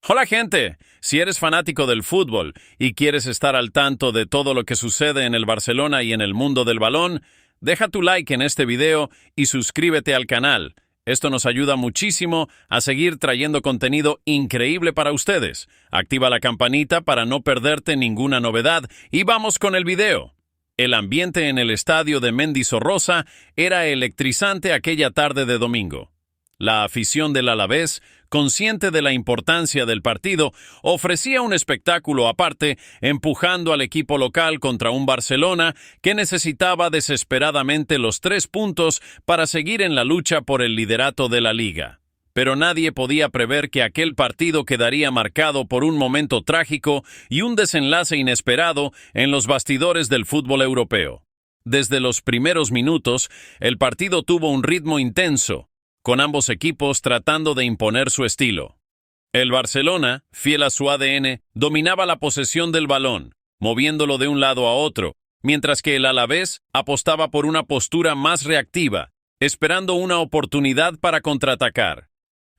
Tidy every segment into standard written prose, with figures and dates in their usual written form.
Hola gente, si eres fanático del fútbol y quieres estar al tanto de todo lo que sucede en el Barcelona y en el mundo del balón, deja tu like en este video y suscríbete al canal. Esto nos ayuda muchísimo a seguir trayendo contenido increíble para ustedes. Activa la campanita para no perderte ninguna novedad y vamos con el video. El ambiente en el estadio de Mendizorroza era electrizante aquella tarde de domingo. La afición del Alavés, consciente de la importancia del partido, ofrecía un espectáculo aparte, empujando al equipo local contra un Barcelona que necesitaba desesperadamente los 3 puntos para seguir en la lucha por el liderato de la liga. Pero nadie podía prever que aquel partido quedaría marcado por un momento trágico y un desenlace inesperado en los bastidores del fútbol europeo. Desde los primeros minutos, el partido tuvo un ritmo intenso, con ambos equipos tratando de imponer su estilo. El Barcelona, fiel a su ADN, dominaba la posesión del balón, moviéndolo de un lado a otro, mientras que el Alavés apostaba por una postura más reactiva, esperando una oportunidad para contraatacar.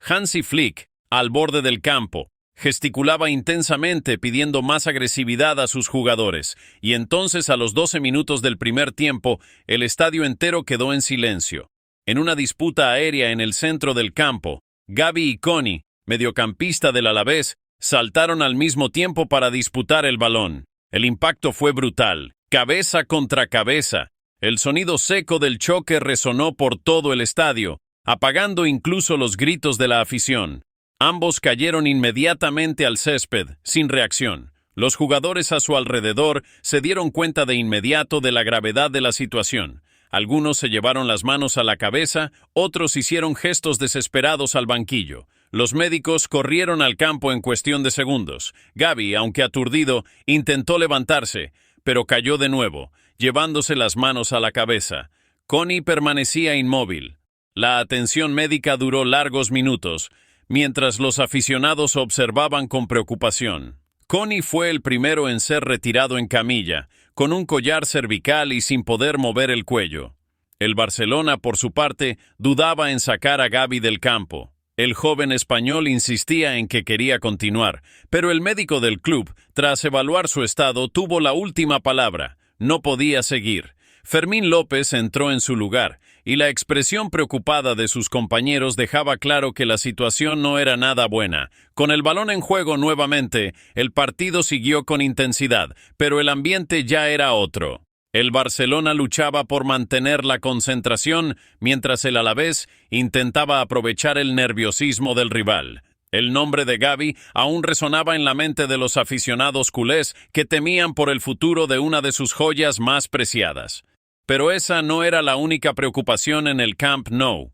Hansi Flick, al borde del campo, gesticulaba intensamente pidiendo más agresividad a sus jugadores, y entonces a los 12 minutos del primer tiempo, el estadio entero quedó en silencio. En una disputa aérea en el centro del campo, Gavi y Koní, mediocampista del Alavés, saltaron al mismo tiempo para disputar el balón. El impacto fue brutal, cabeza contra cabeza. El sonido seco del choque resonó por todo el estadio, apagando incluso los gritos de la afición. Ambos cayeron inmediatamente al césped, sin reacción. Los jugadores a su alrededor se dieron cuenta de inmediato de la gravedad de la situación. Algunos se llevaron las manos a la cabeza, otros hicieron gestos desesperados al banquillo. Los médicos corrieron al campo en cuestión de segundos. Gavi, aunque aturdido, intentó levantarse, pero cayó de nuevo, llevándose las manos a la cabeza. Koní permanecía inmóvil. La atención médica duró largos minutos, mientras los aficionados observaban con preocupación. Koní fue el primero en ser retirado en camilla, con un collar cervical y sin poder mover el cuello. El Barcelona, por su parte, dudaba en sacar a Gavi del campo. El joven español insistía en que quería continuar, pero el médico del club, tras evaluar su estado, tuvo la última palabra. No podía seguir. Fermín López entró en su lugar, y la expresión preocupada de sus compañeros dejaba claro que la situación no era nada buena. Con el balón en juego nuevamente, el partido siguió con intensidad, pero el ambiente ya era otro. El Barcelona luchaba por mantener la concentración, mientras el Alavés intentaba aprovechar el nerviosismo del rival. El nombre de Gavi aún resonaba en la mente de los aficionados culés que temían por el futuro de una de sus joyas más preciadas. Pero esa no era la única preocupación en el Camp Nou.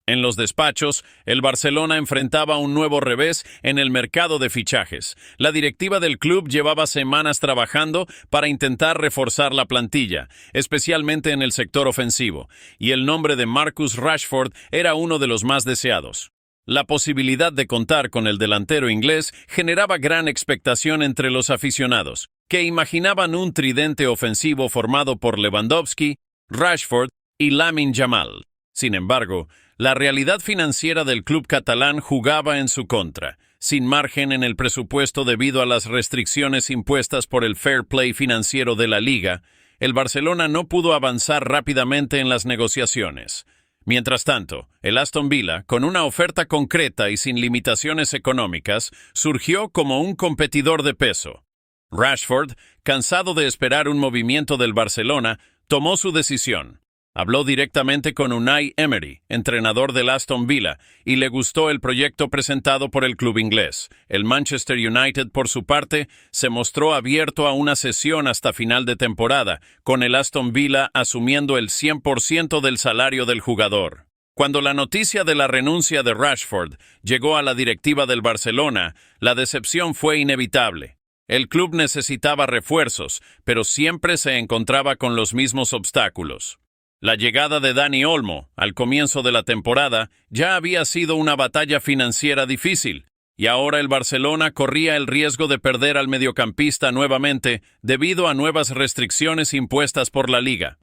En los despachos, el Barcelona enfrentaba un nuevo revés en el mercado de fichajes. La directiva del club llevaba semanas trabajando para intentar reforzar la plantilla, especialmente en el sector ofensivo, y el nombre de Marcus Rashford era uno de los más deseados. La posibilidad de contar con el delantero inglés generaba gran expectación entre los aficionados, que imaginaban un tridente ofensivo formado por Lewandowski, Rashford y Lamine Yamal. Sin embargo, la realidad financiera del club catalán jugaba en su contra. Sin margen en el presupuesto debido a las restricciones impuestas por el fair play financiero de la liga, el Barcelona no pudo avanzar rápidamente en las negociaciones. Mientras tanto, el Aston Villa, con una oferta concreta y sin limitaciones económicas, surgió como un competidor de peso. Rashford, cansado de esperar un movimiento del Barcelona, tomó su decisión. Habló directamente con Unai Emery, entrenador del Aston Villa, y le gustó el proyecto presentado por el club inglés. El Manchester United, por su parte, se mostró abierto a una cesión hasta final de temporada, con el Aston Villa asumiendo el 100% del salario del jugador. Cuando la noticia de la renuncia de Rashford llegó a la directiva del Barcelona, la decepción fue inevitable. El club necesitaba refuerzos, pero siempre se encontraba con los mismos obstáculos. La llegada de Dani Olmo, al comienzo de la temporada, ya había sido una batalla financiera difícil, y ahora el Barcelona corría el riesgo de perder al mediocampista nuevamente debido a nuevas restricciones impuestas por la liga.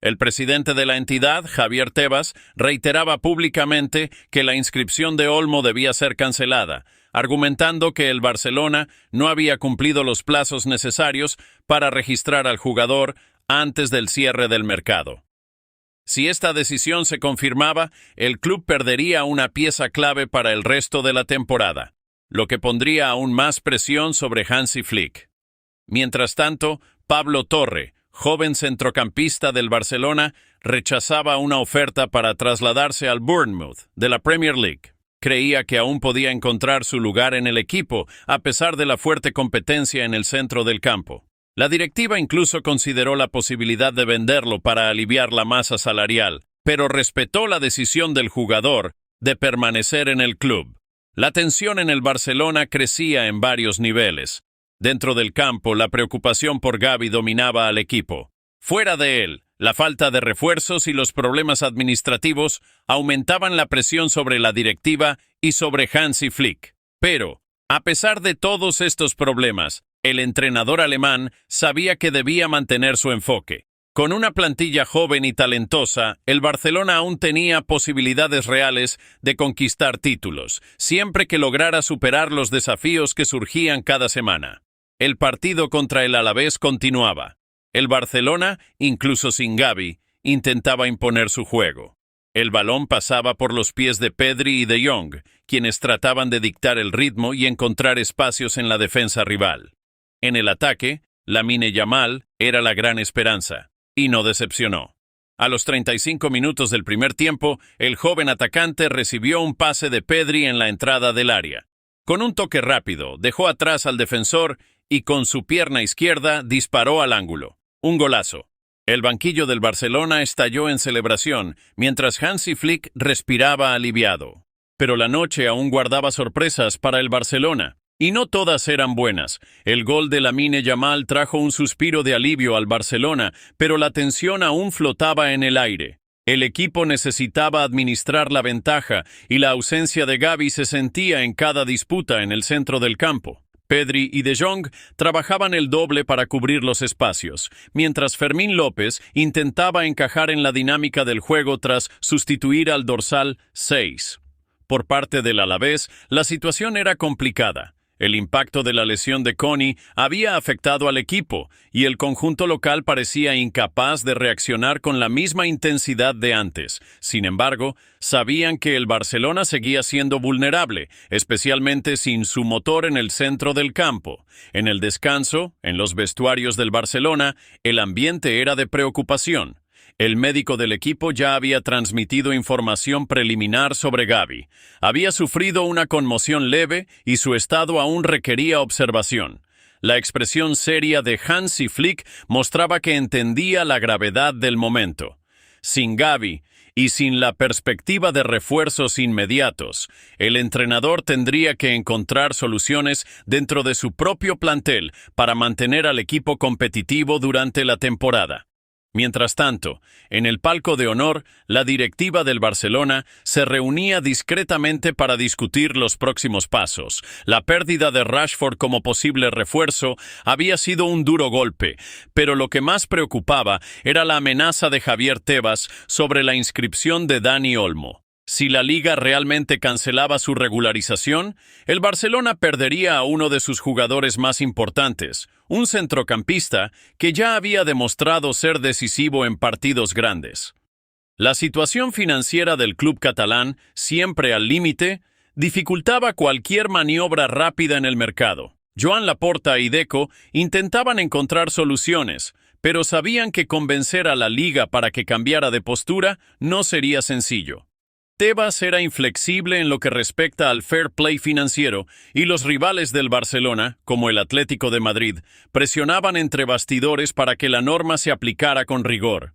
El presidente de la entidad, Javier Tebas, reiteraba públicamente que la inscripción de Olmo debía ser cancelada, argumentando que el Barcelona no había cumplido los plazos necesarios para registrar al jugador antes del cierre del mercado. Si esta decisión se confirmaba, el club perdería una pieza clave para el resto de la temporada, lo que pondría aún más presión sobre Hansi Flick. Mientras tanto, Pablo Torre, joven centrocampista del Barcelona, rechazaba una oferta para trasladarse al Bournemouth de la Premier League. Creía que aún podía encontrar su lugar en el equipo, a pesar de la fuerte competencia en el centro del campo. La directiva incluso consideró la posibilidad de venderlo para aliviar la masa salarial, pero respetó la decisión del jugador de permanecer en el club. La tensión en el Barcelona crecía en varios niveles. Dentro del campo, la preocupación por Gavi dominaba al equipo. Fuera de él, la falta de refuerzos y los problemas administrativos aumentaban la presión sobre la directiva y sobre Hansi Flick. Pero, a pesar de todos estos problemas, el entrenador alemán sabía que debía mantener su enfoque. Con una plantilla joven y talentosa, el Barcelona aún tenía posibilidades reales de conquistar títulos, siempre que lograra superar los desafíos que surgían cada semana. El partido contra el Alavés continuaba. El Barcelona, incluso sin Gavi, intentaba imponer su juego. El balón pasaba por los pies de Pedri y de Jong, quienes trataban de dictar el ritmo y encontrar espacios en la defensa rival. En el ataque, Lamine Yamal era la gran esperanza, y no decepcionó. A los 35 minutos del primer tiempo, el joven atacante recibió un pase de Pedri en la entrada del área. Con un toque rápido, dejó atrás al defensor y con su pierna izquierda disparó al ángulo. Un golazo. El banquillo del Barcelona estalló en celebración, mientras Hansi Flick respiraba aliviado. Pero la noche aún guardaba sorpresas para el Barcelona. Y no todas eran buenas. El gol de Lamine Yamal trajo un suspiro de alivio al Barcelona, pero la tensión aún flotaba en el aire. El equipo necesitaba administrar la ventaja y la ausencia de Gavi se sentía en cada disputa en el centro del campo. Pedri y De Jong trabajaban el doble para cubrir los espacios, mientras Fermín López intentaba encajar en la dinámica del juego tras sustituir al dorsal 6. Por parte del Alavés, la situación era complicada. El impacto de la lesión de Koné había afectado al equipo y el conjunto local parecía incapaz de reaccionar con la misma intensidad de antes. Sin embargo, sabían que el Barcelona seguía siendo vulnerable, especialmente sin su motor en el centro del campo. En el descanso, en los vestuarios del Barcelona, el ambiente era de preocupación. El médico del equipo ya había transmitido información preliminar sobre Gavi. Había sufrido una conmoción leve y su estado aún requería observación. La expresión seria de Hansi Flick mostraba que entendía la gravedad del momento. Sin Gavi y sin la perspectiva de refuerzos inmediatos, el entrenador tendría que encontrar soluciones dentro de su propio plantel para mantener al equipo competitivo durante la temporada. Mientras tanto, en el palco de honor, la directiva del Barcelona se reunía discretamente para discutir los próximos pasos. La pérdida de Rashford como posible refuerzo había sido un duro golpe, pero lo que más preocupaba era la amenaza de Javier Tebas sobre la inscripción de Dani Olmo. Si la Liga realmente cancelaba su regularización, el Barcelona perdería a uno de sus jugadores más importantes, un centrocampista que ya había demostrado ser decisivo en partidos grandes. La situación financiera del club catalán, siempre al límite, dificultaba cualquier maniobra rápida en el mercado. Joan Laporta y Deco intentaban encontrar soluciones, pero sabían que convencer a la Liga para que cambiara de postura no sería sencillo. Tebas era inflexible en lo que respecta al fair play financiero y los rivales del Barcelona, como el Atlético de Madrid, presionaban entre bastidores para que la norma se aplicara con rigor.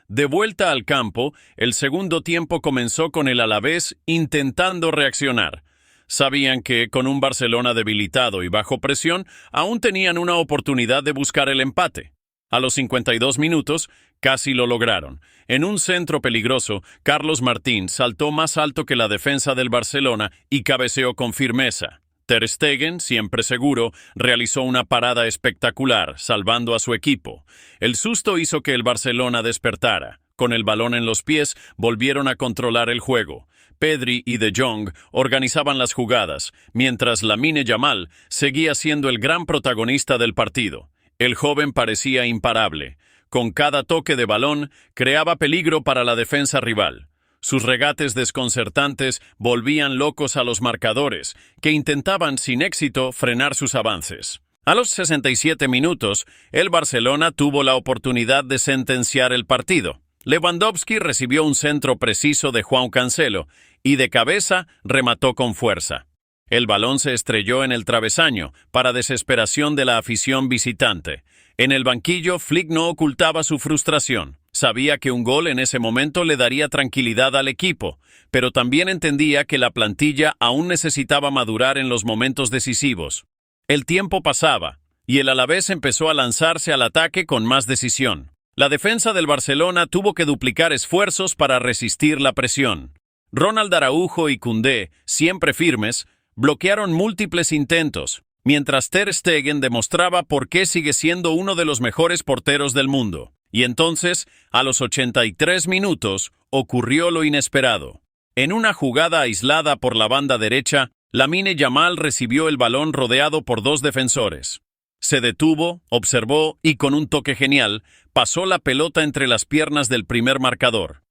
De vuelta al campo, el segundo tiempo comenzó con el Alavés intentando reaccionar. Sabían que, con un Barcelona debilitado y bajo presión, aún tenían una oportunidad de buscar el empate. A los 52 minutos, casi lo lograron. En un centro peligroso, Carlos Martín saltó más alto que la defensa del Barcelona y cabeceó con firmeza. Ter Stegen, siempre seguro, realizó una parada espectacular, salvando a su equipo. El susto hizo que el Barcelona despertara. Con el balón en los pies, volvieron a controlar el juego. Pedri y De Jong organizaban las jugadas, mientras Lamine Yamal seguía siendo el gran protagonista del partido. El joven parecía imparable. Con cada toque de balón, creaba peligro para la defensa rival. Sus regates desconcertantes volvían locos a los marcadores, que intentaban sin éxito frenar sus avances. A los 67 minutos, el Barcelona tuvo la oportunidad de sentenciar el partido. Lewandowski recibió un centro preciso de João Cancelo y de cabeza remató con fuerza. El balón se estrelló en el travesaño, para desesperación de la afición visitante. En el banquillo, Flick no ocultaba su frustración. Sabía que un gol en ese momento le daría tranquilidad al equipo, pero también entendía que la plantilla aún necesitaba madurar en los momentos decisivos. El tiempo pasaba, y el Alavés empezó a lanzarse al ataque con más decisión. La defensa del Barcelona tuvo que duplicar esfuerzos para resistir la presión. Ronald Araujo y Koundé, siempre firmes, bloquearon múltiples intentos, mientras Ter Stegen demostraba por qué sigue siendo uno de los mejores porteros del mundo. Y entonces, a los 83 minutos, ocurrió lo inesperado. En una jugada aislada por la banda derecha, Lamine Yamal recibió el balón rodeado por dos defensores. Se detuvo, observó y con un toque genial, pasó la pelota entre las piernas del primer marcador.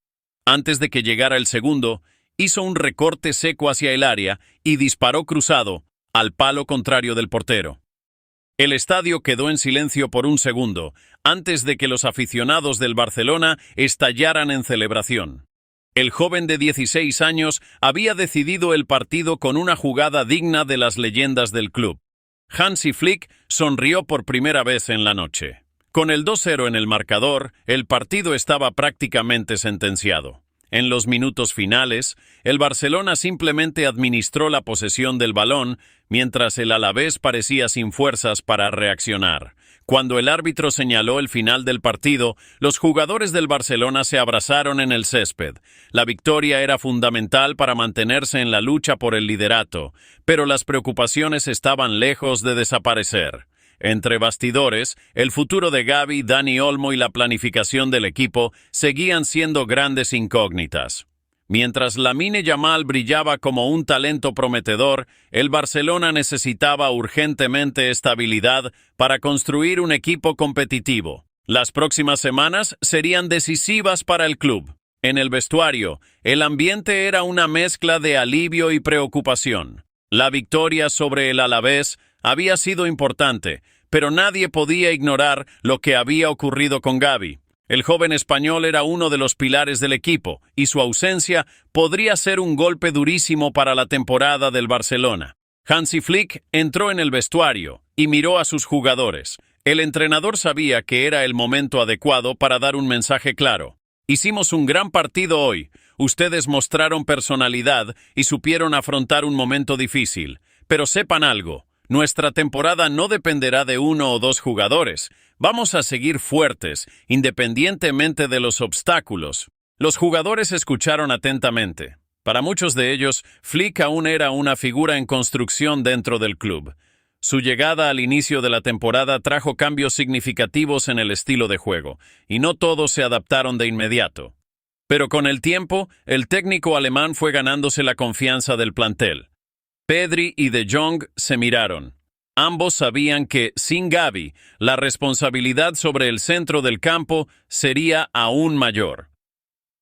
Antes de que llegara el segundo, hizo un recorte seco hacia el área y disparó cruzado, al palo contrario del portero. El estadio quedó en silencio por un segundo, antes de que los aficionados del Barcelona estallaran en celebración. El joven de 16 años había decidido el partido con una jugada digna de las leyendas del club. Hansi Flick sonrió por primera vez en la noche. Con el 2-0 en el marcador, el partido estaba prácticamente sentenciado. En los minutos finales, el Barcelona simplemente administró la posesión del balón, mientras el Alavés parecía sin fuerzas para reaccionar. Cuando el árbitro señaló el final del partido, los jugadores del Barcelona se abrazaron en el césped. La victoria era fundamental para mantenerse en la lucha por el liderato, pero las preocupaciones estaban lejos de desaparecer. Entre bastidores, el futuro de Gavi, Dani Olmo y la planificación del equipo seguían siendo grandes incógnitas. Mientras Lamine Yamal brillaba como un talento prometedor, el Barcelona necesitaba urgentemente estabilidad para construir un equipo competitivo. Las próximas semanas serían decisivas para el club. En el vestuario, el ambiente era una mezcla de alivio y preocupación. La victoria sobre el Alavés había sido importante, pero nadie podía ignorar lo que había ocurrido con Gavi. El joven español era uno de los pilares del equipo, y su ausencia podría ser un golpe durísimo para la temporada del Barcelona. Hansi Flick entró en el vestuario y miró a sus jugadores. El entrenador sabía que era el momento adecuado para dar un mensaje claro. Hicimos un gran partido hoy. Ustedes mostraron personalidad y supieron afrontar un momento difícil. Pero sepan algo. Nuestra temporada no dependerá de uno o dos jugadores. Vamos a seguir fuertes, independientemente de los obstáculos. Los jugadores escucharon atentamente. Para muchos de ellos, Flick aún era una figura en construcción dentro del club. Su llegada al inicio de la temporada trajo cambios significativos en el estilo de juego, y no todos se adaptaron de inmediato. Pero con el tiempo, el técnico alemán fue ganándose la confianza del plantel. Pedri y De Jong se miraron. Ambos sabían que, sin Gavi, la responsabilidad sobre el centro del campo sería aún mayor.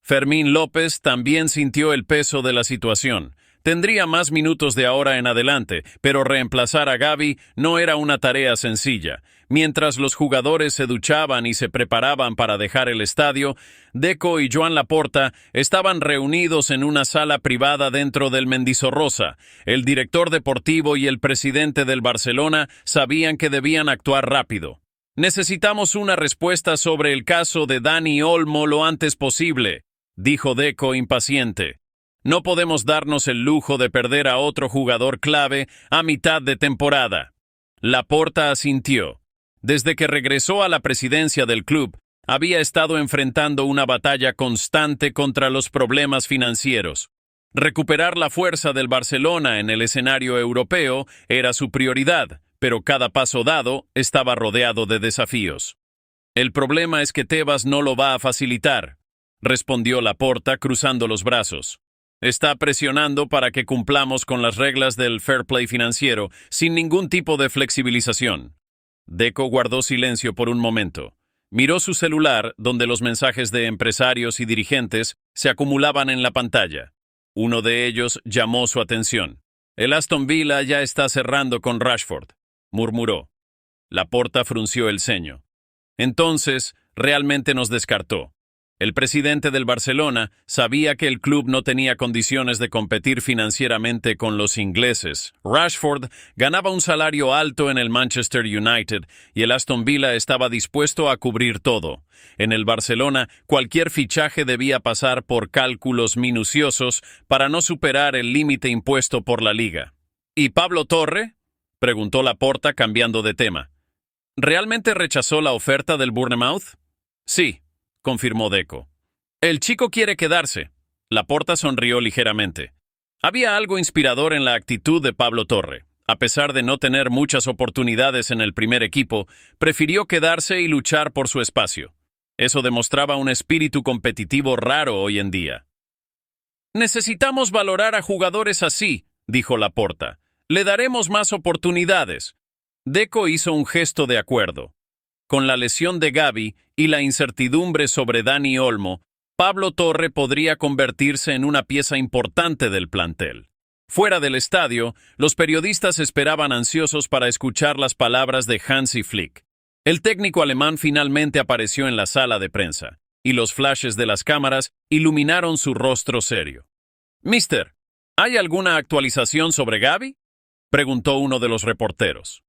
Fermín López también sintió el peso de la situación. Tendría más minutos de ahora en adelante, pero reemplazar a Gavi no era una tarea sencilla. Mientras los jugadores se duchaban y se preparaban para dejar el estadio, Deco y Joan Laporta estaban reunidos en una sala privada dentro del Mendizorroza. El director deportivo y el presidente del Barcelona sabían que debían actuar rápido. «Necesitamos una respuesta sobre el caso de Dani Olmo lo antes posible», dijo Deco impaciente. «No podemos darnos el lujo de perder a otro jugador clave a mitad de temporada». Laporta asintió. Desde que regresó a la presidencia del club, había estado enfrentando una batalla constante contra los problemas financieros. Recuperar la fuerza del Barcelona en el escenario europeo era su prioridad, pero cada paso dado estaba rodeado de desafíos. «El problema es que Tebas no lo va a facilitar», respondió Laporta cruzando los brazos. Está presionando para que cumplamos con las reglas del fair play financiero sin ningún tipo de flexibilización. Deco guardó silencio por un momento. Miró su celular, donde los mensajes de empresarios y dirigentes se acumulaban en la pantalla. Uno de ellos llamó su atención. «El Aston Villa ya está cerrando con Rashford», murmuró. Laporta frunció el ceño. Entonces, realmente nos descartó. El presidente del Barcelona sabía que el club no tenía condiciones de competir financieramente con los ingleses. Rashford ganaba un salario alto en el Manchester United y el Aston Villa estaba dispuesto a cubrir todo. En el Barcelona, cualquier fichaje debía pasar por cálculos minuciosos para no superar el límite impuesto por la liga. ¿Y Pablo Torre?, preguntó Laporta cambiando de tema. ¿Realmente rechazó la oferta del Bournemouth? Sí, confirmó Deco. El chico quiere quedarse. Laporta sonrió ligeramente. Había algo inspirador en la actitud de Pablo Torre. A pesar de no tener muchas oportunidades en el primer equipo, prefirió quedarse y luchar por su espacio. Eso demostraba un espíritu competitivo raro hoy en día. Necesitamos valorar a jugadores así, dijo Laporta. Le daremos más oportunidades. Deco hizo un gesto de acuerdo. Con la lesión de Gavi y la incertidumbre sobre Dani Olmo, Pablo Torre podría convertirse en una pieza importante del plantel. Fuera del estadio, los periodistas esperaban ansiosos para escuchar las palabras de Hansi Flick. El técnico alemán finalmente apareció en la sala de prensa, y los flashes de las cámaras iluminaron su rostro serio. «Mister, ¿hay alguna actualización sobre Gavi?», preguntó uno de los reporteros.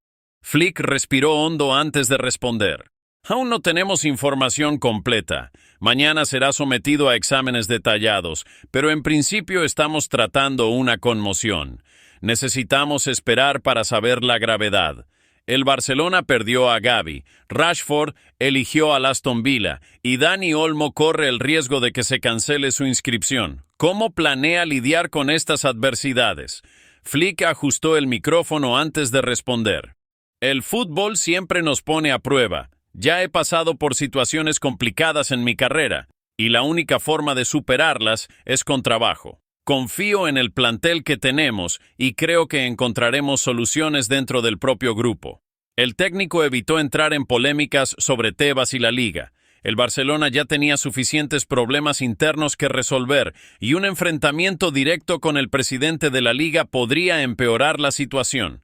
Flick respiró hondo antes de responder. «Aún no tenemos información completa. Mañana será sometido a exámenes detallados, pero en principio estamos tratando una conmoción. Necesitamos esperar para saber la gravedad. El Barcelona perdió a Gavi, Rashford eligió al Aston Villa y Dani Olmo corre el riesgo de que se cancele su inscripción. ¿Cómo planea lidiar con estas adversidades?». Flick ajustó el micrófono antes de responder. «El fútbol siempre nos pone a prueba. Ya he pasado por situaciones complicadas en mi carrera, y la única forma de superarlas es con trabajo. Confío en el plantel que tenemos y creo que encontraremos soluciones dentro del propio grupo». El técnico evitó entrar en polémicas sobre Tebas y la liga. El Barcelona ya tenía suficientes problemas internos que resolver y un enfrentamiento directo con el presidente de la liga podría empeorar la situación.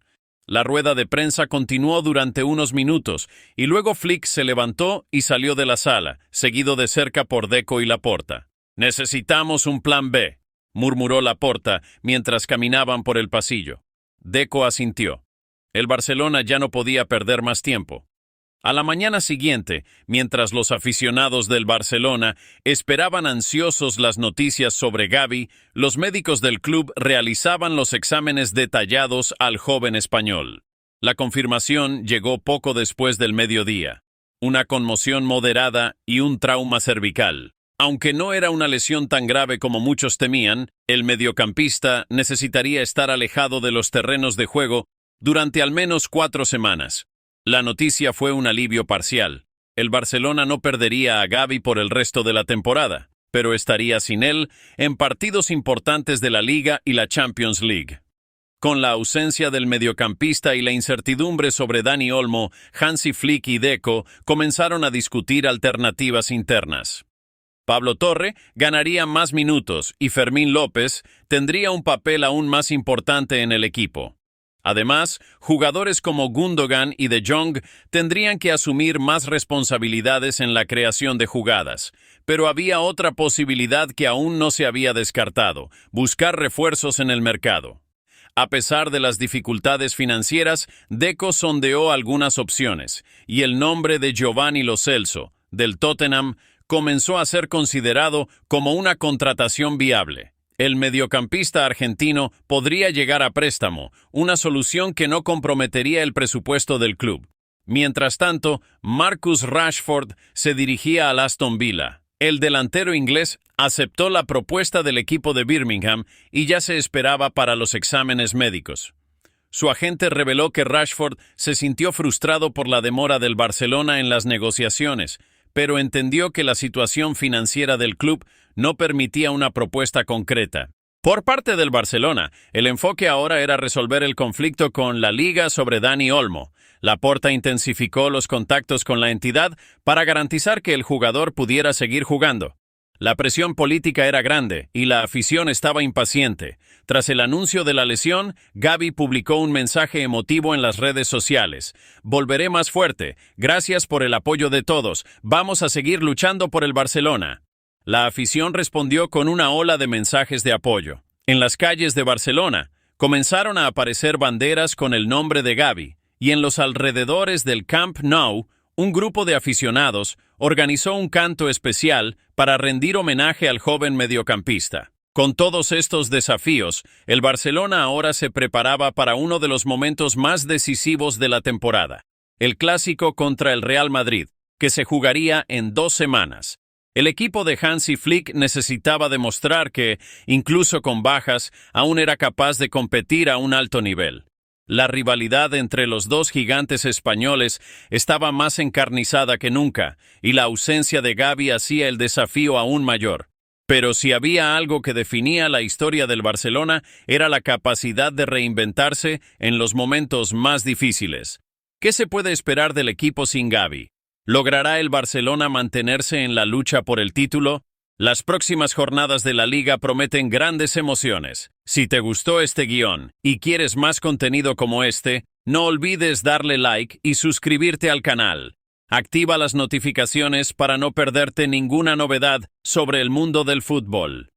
La rueda de prensa continuó durante unos minutos y luego Flick se levantó y salió de la sala, seguido de cerca por Deco y Laporta. «Necesitamos un plan B», murmuró Laporta mientras caminaban por el pasillo. Deco asintió. El Barcelona ya no podía perder más tiempo. A la mañana siguiente, mientras los aficionados del Barcelona esperaban ansiosos las noticias sobre Gavi, los médicos del club realizaban los exámenes detallados al joven español. La confirmación llegó poco después del mediodía. Una conmoción moderada y un trauma cervical. Aunque no era una lesión tan grave como muchos temían, el mediocampista necesitaría estar alejado de los terrenos de juego durante al menos 4 semanas. La noticia fue un alivio parcial. El Barcelona no perdería a Gavi por el resto de la temporada, pero estaría sin él en partidos importantes de la Liga y la Champions League. Con la ausencia del mediocampista y la incertidumbre sobre Dani Olmo, Hansi Flick y Deco comenzaron a discutir alternativas internas. Pablo Torre ganaría más minutos y Fermín López tendría un papel aún más importante en el equipo. Además, jugadores como Gundogan y De Jong tendrían que asumir más responsabilidades en la creación de jugadas. Pero había otra posibilidad que aún no se había descartado: buscar refuerzos en el mercado. A pesar de las dificultades financieras, Deco sondeó algunas opciones, y el nombre de Giovanni Lo Celso, del Tottenham, comenzó a ser considerado como una contratación viable. El mediocampista argentino podría llegar a préstamo, una solución que no comprometería el presupuesto del club. Mientras tanto, Marcus Rashford se dirigía al Aston Villa. El delantero inglés aceptó la propuesta del equipo de Birmingham y ya se esperaba para los exámenes médicos. Su agente reveló que Rashford se sintió frustrado por la demora del Barcelona en las negociaciones, pero entendió que la situación financiera del club no permitía una propuesta concreta. Por parte del Barcelona, el enfoque ahora era resolver el conflicto con la Liga sobre Dani Olmo. Laporta intensificó los contactos con la entidad para garantizar que el jugador pudiera seguir jugando. La presión política era grande y la afición estaba impaciente. Tras el anuncio de la lesión, Gavi publicó un mensaje emotivo en las redes sociales. Volveré más fuerte. Gracias por el apoyo de todos. Vamos a seguir luchando por el Barcelona. La afición respondió con una ola de mensajes de apoyo. En las calles de Barcelona, comenzaron a aparecer banderas con el nombre de Gavi, y en los alrededores del Camp Nou, un grupo de aficionados organizó un canto especial para rendir homenaje al joven mediocampista. Con todos estos desafíos, el Barcelona ahora se preparaba para uno de los momentos más decisivos de la temporada, el clásico contra el Real Madrid, que se jugaría en 2 semanas. El equipo de Hansi Flick necesitaba demostrar que, incluso con bajas, aún era capaz de competir a un alto nivel. La rivalidad entre los dos gigantes españoles estaba más encarnizada que nunca, y la ausencia de Gavi hacía el desafío aún mayor. Pero si había algo que definía la historia del Barcelona, era la capacidad de reinventarse en los momentos más difíciles. ¿Qué se puede esperar del equipo sin Gavi? ¿Logrará el Barcelona mantenerse en la lucha por el título? Las próximas jornadas de la Liga prometen grandes emociones. Si te gustó este guión y quieres más contenido como este, no olvides darle like y suscribirte al canal. Activa las notificaciones para no perderte ninguna novedad sobre el mundo del fútbol.